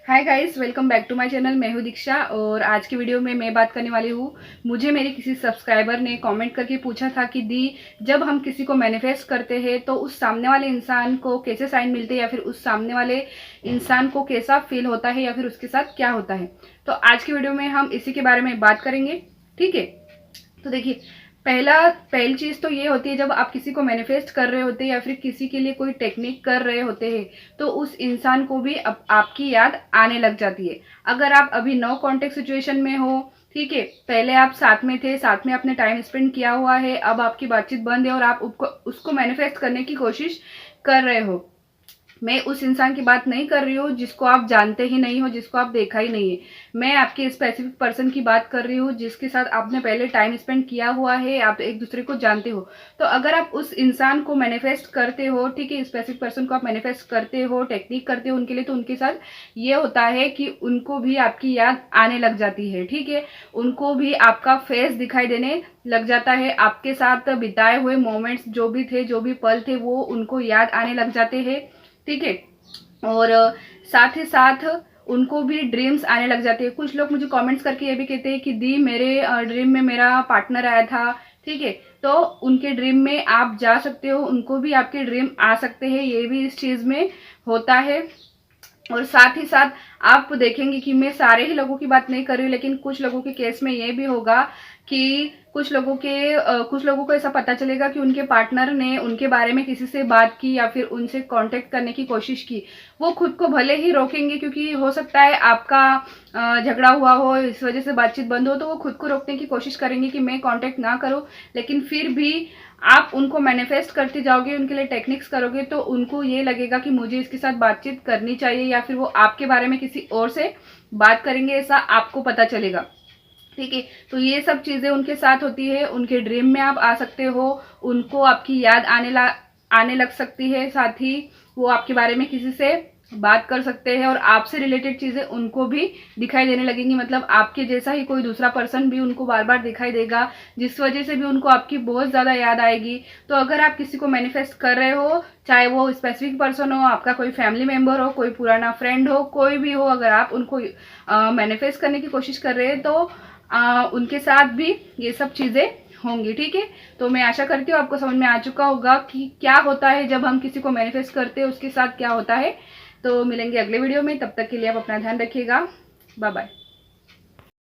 Hi guys, welcome back to my channel. मैं हूँ दीक्षा और आज की वीडियो में मैं बात करने वाली हूँ। मुझे मेरे किसी सब्सक्राइबर ने कमेंट करके पूछा था कि दी, जब हम किसी को मैनिफेस्ट करते हैं तो उस सामने वाले इंसान को कैसे साइन मिलते हैं या फिर उस सामने वाले इंसान को कैसा फील होता है या फिर उसके साथ क्या होता है। तो आज की वीडियो में हम इसी के बारे में बात करेंगे। ठीक है, तो देखिए, पहली चीज तो ये होती है, जब आप किसी को मैनिफेस्ट कर रहे होते हैं या फिर किसी के लिए कोई टेक्निक कर रहे होते हैं तो उस इंसान को भी आपकी याद आने लग जाती है। अगर आप अभी नो कांटेक्ट सिचुएशन में हो, ठीक है, पहले आप साथ में थे, साथ में आपने टाइम स्पेंड किया हुआ है, अब आपकी बातचीत बंद है और आप उसको मैनिफेस्ट करने की कोशिश कर रहे हो। मैं उस इंसान की बात नहीं कर रही हूँ जिसको आप जानते ही नहीं हो, जिसको आप देखा ही नहीं है। मैं आपके स्पेसिफिक पर्सन की बात कर रही हूँ जिसके साथ आपने पहले टाइम स्पेंड किया हुआ है, आप एक दूसरे को जानते हो। तो अगर आप उस इंसान को मैनिफेस्ट करते हो, ठीक है, स्पेसिफिक पर्सन को आप मैनिफेस्ट करते हो, टेक्निक करते हो उनके लिए, तो उनके साथ ये होता है कि उनको भी आपकी याद आने लग जाती है। ठीक है, उनको भी आपका फेस दिखाई देने लग जाता है, आपके साथ बिताए हुए मोमेंट्स जो भी थे, जो भी पल थे, वो उनको याद आने लग जाते हैं। ठीक है, और साथ ही साथ उनको भी ड्रीम्स आने लग जाते हैं। कुछ लोग मुझे कमेंट्स करके ये भी कहते हैं कि दी, मेरे ड्रीम में मेरा पार्टनर आया था। ठीक है, तो उनके ड्रीम में आप जा सकते हो, उनको भी आपके ड्रीम आ सकते हैं, ये भी इस चीज में होता है। और साथ ही साथ आप देखेंगे कि मैं सारे ही लोगों की बात नहीं कर रही हूँ, लेकिन कुछ लोगों के केस में ये भी होगा कि कुछ लोगों को ऐसा पता चलेगा कि उनके पार्टनर ने उनके बारे में किसी से बात की या फिर उनसे कांटेक्ट करने की कोशिश की। वो खुद को भले ही रोकेंगे, क्योंकि हो सकता है आपका झगड़ा हुआ हो, इस वजह से बातचीत बंद हो, तो वो खुद को रोकने की कोशिश करेंगे कि मैं कांटेक्ट ना करूं। लेकिन फिर भी आप उनको मैनिफेस्ट करते जाओगे, उनके लिए टेक्निक्स करोगे, तो उनको ये लगेगा कि मुझे इसके साथ बातचीत करनी चाहिए, या फिर वो आपके बारे में किसी और से बात करेंगे, ऐसा आपको पता चलेगा। ठीक है, तो ये सब चीजें उनके साथ होती है। उनके ड्रीम में आप आ सकते हो, उनको आपकी याद आने लग सकती है, साथ ही वो आपके बारे में किसी से बात कर सकते हैं और आपसे रिलेटेड चीजें उनको भी दिखाई देने लगेंगी। मतलब आपके जैसा ही कोई दूसरा पर्सन भी उनको बार बार दिखाई देगा, जिस वजह से भी उनको आपकी बहुत ज्यादा याद आएगी। तो अगर आप किसी को मैनिफेस्ट कर रहे हो, चाहे वो स्पेसिफिक पर्सन हो, आपका कोई फैमिली मेंबर हो, कोई पुराना फ्रेंड हो, कोई भी हो, अगर आप उनको मैनिफेस्ट करने की कोशिश कर रहे हैं तो उनके साथ भी ये सब चीजें होंगी। ठीक है, तो मैं आशा करती हूँ आपको समझ में आ चुका होगा कि क्या होता है जब हम किसी को मैनिफेस्ट करते हैं, उसके साथ क्या होता है। तो मिलेंगे अगले वीडियो में, तब तक के लिए आप अपना ध्यान रखिएगा। Bye bye.